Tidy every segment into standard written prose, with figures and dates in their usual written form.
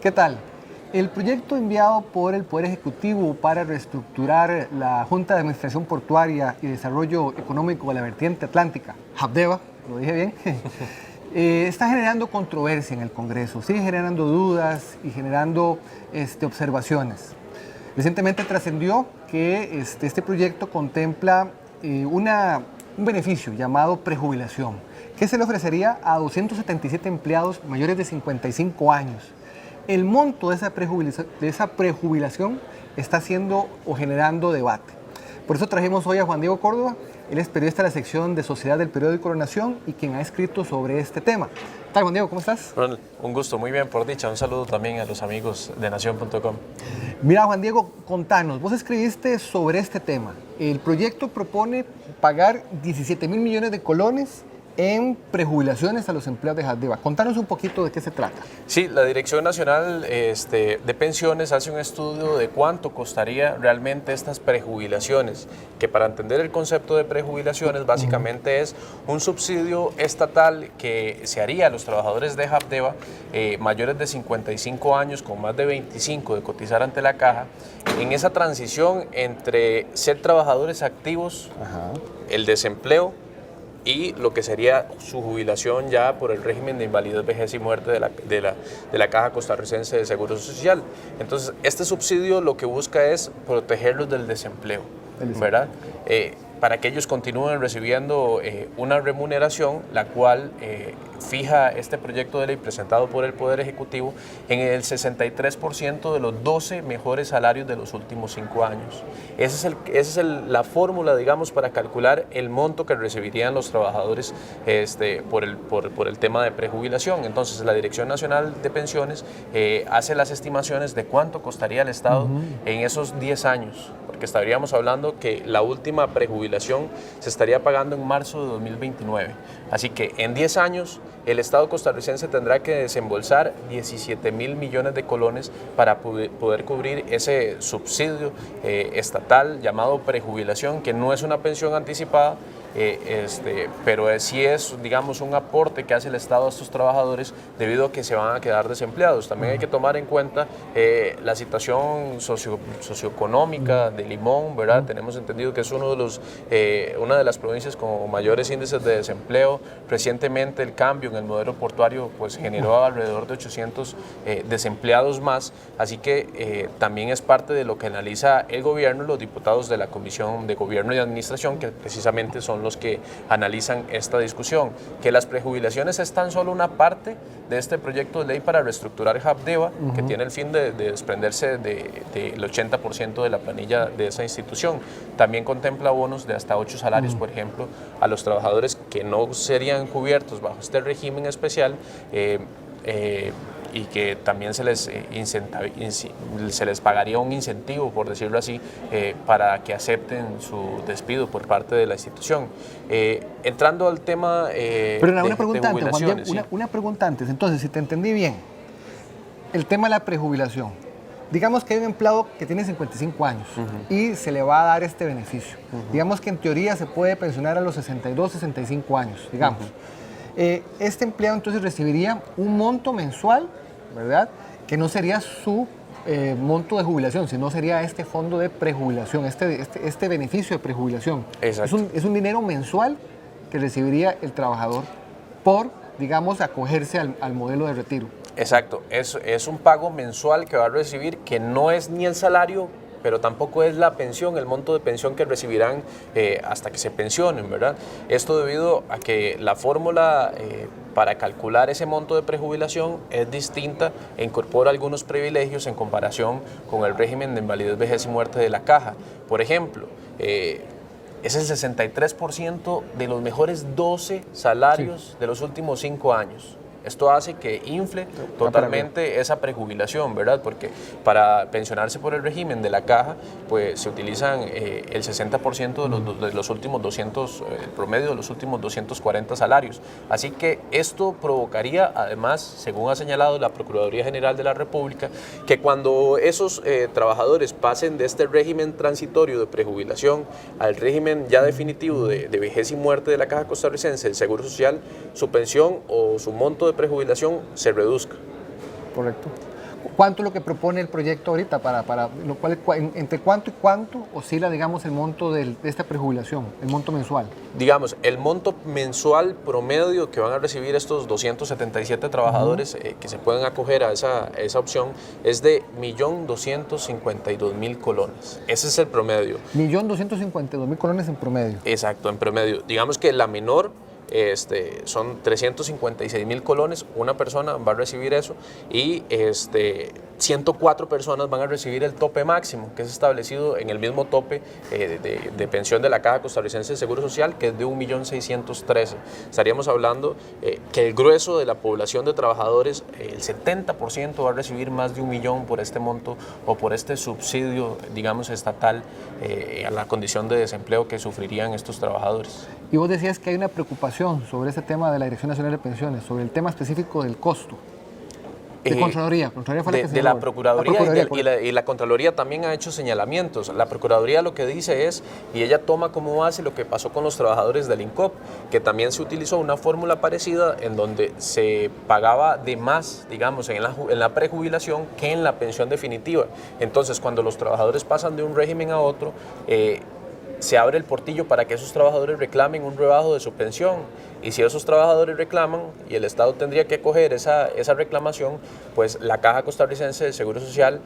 ¿Qué tal? El proyecto enviado por el Poder Ejecutivo para reestructurar la Junta de Administración Portuaria y Desarrollo Económico de la Vertiente Atlántica, JAPDEVA, lo dije bien, está generando controversia en el Congreso, sigue generando dudas y generando observaciones. Recientemente trascendió que este proyecto contempla un beneficio llamado prejubilación, que se le ofrecería a 277 empleados mayores de 55 años. El monto de esa prejubilación está haciendo o generando debate. Por eso trajimos hoy a Juan Diego Córdoba. Él es periodista de la sección de Sociedad del periódico La Nación y quien ha escrito sobre este tema. ¿Qué tal, Juan Diego? ¿Cómo estás? Ronald, un gusto, muy bien, por dicha. Un saludo también a los amigos de Nación.com. Mira, Juan Diego, contanos, vos escribiste sobre este tema. El proyecto propone pagar 17.000 millones de colones en prejubilaciones a los empleados de JAPDEVA. Contanos un poquito de qué se trata. Sí, la Dirección Nacional de Pensiones hace un estudio de cuánto costaría realmente estas prejubilaciones, que para entender el concepto de prejubilaciones básicamente es un subsidio estatal que se haría a los trabajadores de JAPDEVA mayores de 55 años con más de 25 de cotizar ante la caja, en esa transición entre ser trabajadores activos, el desempleo, y lo que sería su jubilación ya por el régimen de invalidez, vejez y muerte de la Caja Costarricense de Seguro Social. Entonces, este subsidio lo que busca es protegerlos del desempleo, ¿verdad? Para que ellos continúen recibiendo una remuneración, la cual fija este proyecto de ley presentado por el Poder Ejecutivo en el 63% de los 12 mejores salarios de los últimos 5 años. Esa es la fórmula, digamos, para calcular el monto que recibirían los trabajadores por el tema de prejubilación. Entonces, la Dirección Nacional de Pensiones hace las estimaciones de cuánto costaría el Estado en esos 10 años, porque estaríamos hablando que la última prejubilación se estaría pagando en marzo de 2029. Así que en 10 años el Estado costarricense tendrá que desembolsar 17.000 millones de colones para poder cubrir ese subsidio estatal llamado prejubilación, que no es una pensión anticipada, pero sí es, digamos, un aporte que hace el Estado a estos trabajadores debido a que se van a quedar desempleados. También hay que tomar en cuenta la situación socioeconómica de Limón, ¿verdad? Tenemos entendido que es una de las provincias con mayores índices de desempleo. Recientemente el cambio en el modelo portuario pues generó alrededor de 800 desempleados más, así que también es parte de lo que analiza el gobierno y los diputados de la Comisión de Gobierno y Administración, que precisamente son los que analizan esta discusión. Que las prejubilaciones es tan solo una parte de este proyecto de ley para reestructurar JAPDEVA, que tiene el fin de desprenderse del 80% de la planilla de esa institución. También contempla bonos de hasta 8 salarios, por ejemplo, a los trabajadores que no serían cubiertos bajo este régimen especial, y que también se les pagaría un incentivo, por decirlo así, para que acepten su despido por parte de la institución. Entrando al tema Pero una pregunta antes, Juan Diego, sí. una pregunta antes. Entonces, si te entendí bien, el tema de la prejubilación. Digamos que hay un empleado que tiene 55 años y se le va a dar este beneficio. Digamos que en teoría se puede pensionar a los 62, 65 años, digamos. Este empleado entonces recibiría un monto mensual, ¿verdad? Que no sería su monto de jubilación, sino sería este fondo de prejubilación, este beneficio de prejubilación. Exacto. Es un dinero mensual que recibiría el trabajador por, digamos, acogerse al modelo de retiro. Exacto, es un pago mensual que va a recibir, que no es ni el salario, pero tampoco es la pensión, el monto de pensión que recibirán hasta que se pensionen, ¿verdad? Esto debido a que la fórmula para calcular ese monto de prejubilación es distinta e incorpora algunos privilegios en comparación con el régimen de invalidez, vejez y muerte de la Caja. Por ejemplo, es el 63% de los mejores 12 salarios de los últimos 5 años. Esto hace que infle totalmente esa prejubilación, ¿verdad? Porque para pensionarse por el régimen de la Caja, pues se utilizan el 60% de los últimos 200, el promedio de los últimos 240 salarios. Así que esto provocaría, además, según ha señalado la Procuraduría General de la República, que cuando esos trabajadores pasen de este régimen transitorio de prejubilación al régimen ya definitivo de vejez y muerte de la Caja Costarricense del Seguro Social, su pensión o su monto de prejubilación se reduzca. Correcto. ¿Cuánto es lo que propone el proyecto ahorita? Lo cual, ¿entre cuánto y cuánto oscila, digamos, el monto de esta prejubilación, el monto mensual? Digamos, el monto mensual promedio que van a recibir estos 277 trabajadores que se pueden acoger a esa opción es de 1.252.000 colones. Ese es el promedio. 1.252.000 colones en promedio. Exacto, en promedio. Digamos que la menor son 356.000 colones, una persona va a recibir eso y 104 personas van a recibir el tope máximo, que es establecido en el mismo tope de pensión de la Caja Costarricense de Seguro Social, que es de 1.613.000. Estaríamos hablando que el grueso de la población de trabajadores, el 70% va a recibir más de 1 millón por este monto o por este subsidio, digamos, estatal a la condición de desempleo que sufrirían estos trabajadores. Y vos decías que hay una preocupación sobre ese tema de la Dirección Nacional de Pensiones, sobre el tema específico del costo. De Contraloría. Contraloría fue de la Procuraduría, y la Contraloría también ha hecho señalamientos. La Procuraduría lo que dice es, y ella toma como base lo que pasó con los trabajadores del INCOP, que también se utilizó una fórmula parecida en donde se pagaba de más, digamos, en la prejubilación que en la pensión definitiva. Entonces, cuando los trabajadores pasan de un régimen a otro, se abre el portillo para que esos trabajadores reclamen un rebajo de su pensión. Y si esos trabajadores reclaman y el Estado tendría que acoger esa reclamación, pues la Caja Costarricense de Seguro Social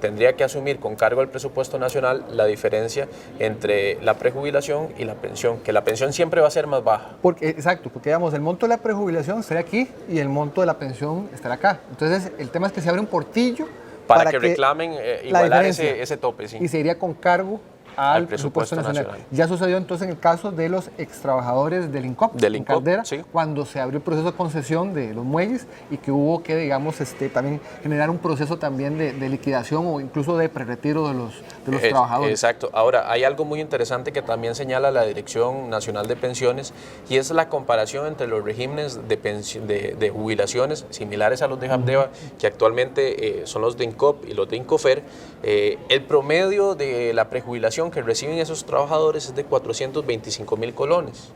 tendría que asumir con cargo al presupuesto nacional la diferencia entre la prejubilación y la pensión, que la pensión siempre va a ser más baja. Exacto, porque digamos, el monto de la prejubilación estaría aquí y el monto de la pensión estará acá. Entonces, el tema es que se abre un portillo para que reclamen igualar ese tope. Sí. Y se iría con cargo al presupuesto nacional. Ya sucedió entonces en el caso de los extrabajadores del INCOP, en Caldera, sí, cuando se abrió el proceso de concesión de los muelles y que hubo que, digamos, también generar un proceso también de liquidación o incluso de prerretiro de los trabajadores. Exacto. Ahora, hay algo muy interesante que también señala la Dirección Nacional de Pensiones y es la comparación entre los regímenes de jubilaciones similares a los de Habdeba, que actualmente son los de INCOP y los de INCOFER. El promedio de la prejubilación que reciben esos trabajadores es de 425.000 colones.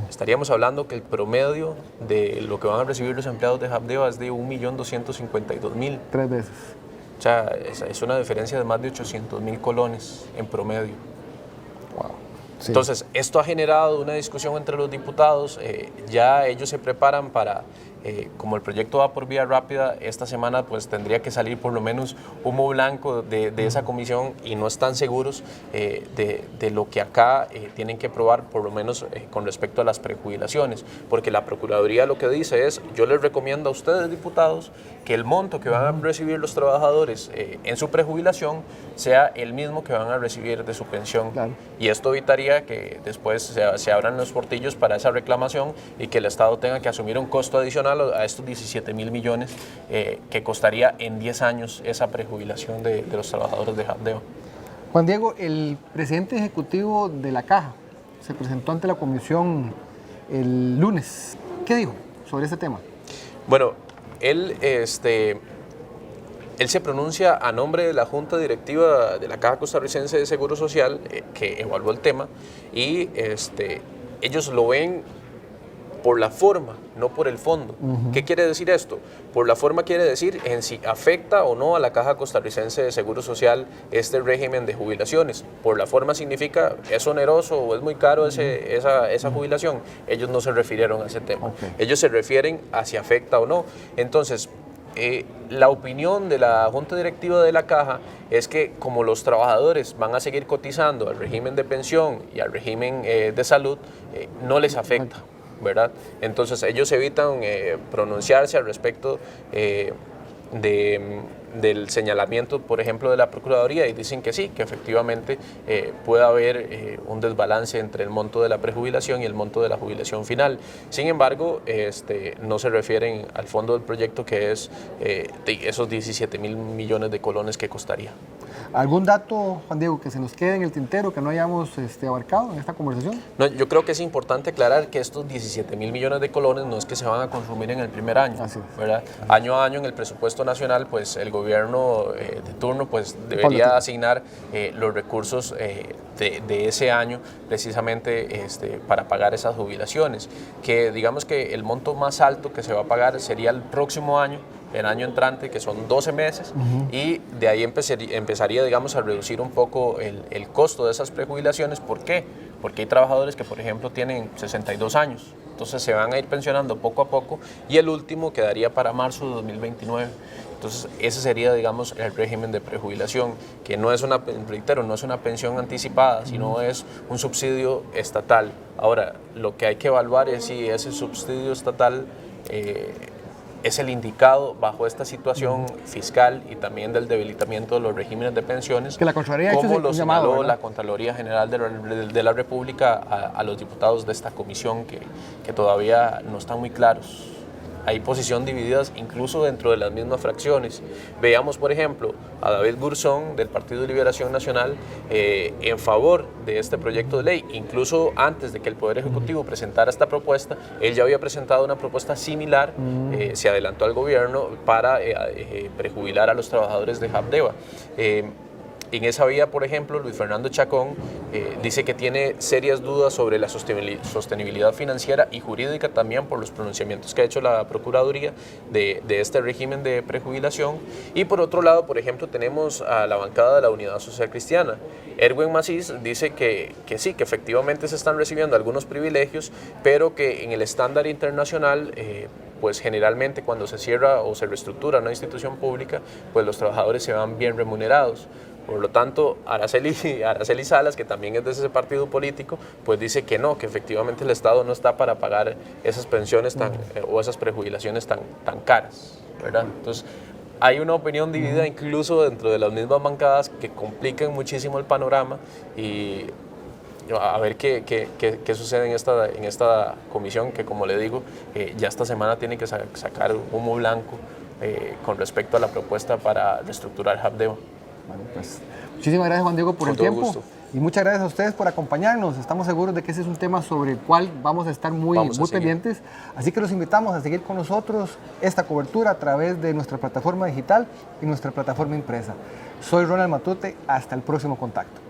Estaríamos hablando que el promedio de lo que van a recibir los empleados de Habdeba es de 1.252.000. 3 veces. O sea, es una diferencia de más de 800.000 colones en promedio. Wow. Sí. Entonces, esto ha generado una discusión entre los diputados. Ya ellos se preparan para, como el proyecto va por vía rápida, esta semana pues tendría que salir por lo menos humo blanco de esa comisión y no están seguros de lo que acá tienen que probar, por lo menos con respecto a las prejubilaciones, porque la Procuraduría lo que dice es, yo les recomiendo a ustedes, diputados, que el monto que van a recibir los trabajadores en su prejubilación sea el mismo que van a recibir de su pensión. Claro. Y esto evitaría que después se abran los portillos para esa reclamación y que el Estado tenga que asumir un costo adicional a estos 17.000 millones que costaría en 10 años esa prejubilación de los trabajadores de Habdeba. Juan Diego, el presidente ejecutivo de la Caja se presentó ante la comisión el lunes. ¿Qué dijo sobre este tema? Bueno, él se pronuncia a nombre de la Junta Directiva de la Caja Costarricense de Seguro Social, que evaluó el tema, y ellos lo ven por la forma, no por el fondo. ¿Qué quiere decir esto? Por la forma quiere decir en si afecta o no a la Caja Costarricense de Seguro Social este régimen de jubilaciones. Por la forma significa, ¿es oneroso o es muy caro esa jubilación? Ellos no se refirieron a ese tema. Okay. Ellos se refieren a si afecta o no. Entonces, la opinión de la Junta Directiva de la Caja es que como los trabajadores van a seguir cotizando al régimen de pensión y al régimen de salud, no les afecta, ¿verdad? Entonces ellos evitan pronunciarse al respecto del señalamiento, por ejemplo, de la Procuraduría y dicen que sí, que efectivamente puede haber un desbalance entre el monto de la prejubilación y el monto de la jubilación final. Sin embargo, no se refieren al fondo del proyecto, que es de esos 17.000 millones de colones que costaría. ¿Algún dato, Juan Diego, que se nos quede en el tintero, que no hayamos abarcado en esta conversación? No, yo creo que es importante aclarar que estos 17.000 millones de colones no es que se van a consumir en el primer año, ¿verdad? Año a año en el presupuesto nacional, pues el gobierno de turno pues debería asignar los recursos de ese año precisamente para pagar esas jubilaciones, que digamos que el monto más alto que se va a pagar sería el próximo año, el año entrante, que son 12 meses, y de ahí empezaría, digamos, a reducir un poco el costo de esas prejubilaciones. ¿Por qué? Porque hay trabajadores que, por ejemplo, tienen 62 años, entonces se van a ir pensionando poco a poco, y el último quedaría para marzo de 2029. Entonces, ese sería, digamos, el régimen de prejubilación, que no es una, reitero, no es una pensión anticipada, sino es un subsidio estatal. Ahora, lo que hay que evaluar es si ese subsidio estatal es el indicado bajo esta situación fiscal y también del debilitamiento de los regímenes de pensiones, que la Contraloría como lo llamado, señaló la Contraloría General de la República a los diputados de esta comisión, que todavía no están muy claros. Hay posición divididas incluso dentro de las mismas fracciones. Veamos, por ejemplo, a David Gurzón del Partido de Liberación Nacional en favor de este proyecto de ley. Incluso antes de que el Poder Ejecutivo presentara esta propuesta, él ya había presentado una propuesta similar, se adelantó al gobierno para prejubilar a los trabajadores de Habdeba. En esa vía, por ejemplo, Luis Fernando Chacón dice que tiene serias dudas sobre la sostenibilidad financiera y jurídica también por los pronunciamientos que ha hecho la Procuraduría de este régimen de prejubilación. Y por otro lado, por ejemplo, tenemos a la bancada de la Unidad Social Cristiana. Erwin Macís dice que sí, que efectivamente se están recibiendo algunos privilegios, pero que en el estándar internacional pues generalmente cuando se cierra o se reestructura una institución pública, pues los trabajadores se van bien remunerados. Por lo tanto, Araceli Salas, que también es de ese partido político, pues dice que no, que efectivamente el Estado no está para pagar esas pensiones o esas prejubilaciones tan caras, ¿verdad? Entonces, hay una opinión dividida incluso dentro de las mismas bancadas que complican muchísimo el panorama, y a ver qué sucede en esta comisión, que como le digo, ya esta semana tiene que sacar humo blanco con respecto a la propuesta para reestructurar Habdeba. Bueno, pues, muchísimas gracias, Juan Diego, por el tiempo. Gusto. Y muchas gracias a ustedes por acompañarnos. Estamos seguros de que ese es un tema sobre el cual vamos a estar muy pendientes. Así que los invitamos a seguir con nosotros esta cobertura a través de nuestra plataforma digital y nuestra plataforma impresa. Soy Ronald Matute. Hasta el próximo contacto.